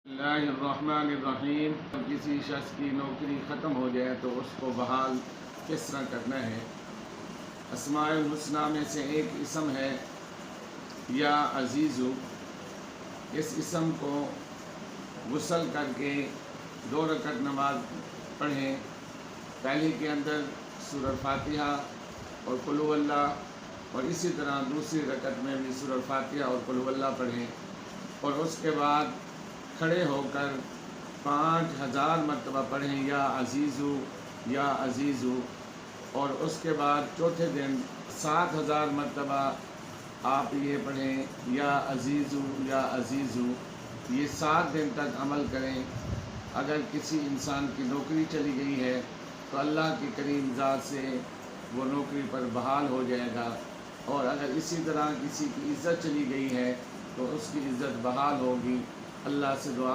اللہ الرحمن الرحیم۔ کسی شخص کی نوکری ختم ہو جائے تو اس کو بحال کس طرح کرنا ہے؟ اسماء الحسنہ میں سے ایک اسم ہے یا عزیزو۔ اس اسم کو غسل کر کے 2 رکعت نماز پڑھیں۔ پہلی کے اندر سورہ فاتحہ اور قل هو اللہ، اور اسی طرح دوسری رکعت میں بھی سورہ فاتحہ اور قل هو اللہ پڑھیں، اور اس کے بعد کھڑے ہو کر 5000 مرتبہ پڑھیں یا عزیزو یا عزیزو، اور اس کے بعد چوتھے دن 7000 مرتبہ آپ یہ پڑھیں یا عزیزو یا عزیزو۔ یہ 7 دن تک عمل کریں۔ اگر کسی انسان کی نوکری چلی گئی ہے تو اللہ کی کریم ذات سے وہ نوکری پر بحال ہو جائے گا، اور اگر اسی طرح کسی کی عزت چلی گئی ہے تو اس کی عزت بحال ہوگی۔ اللہ سے دعا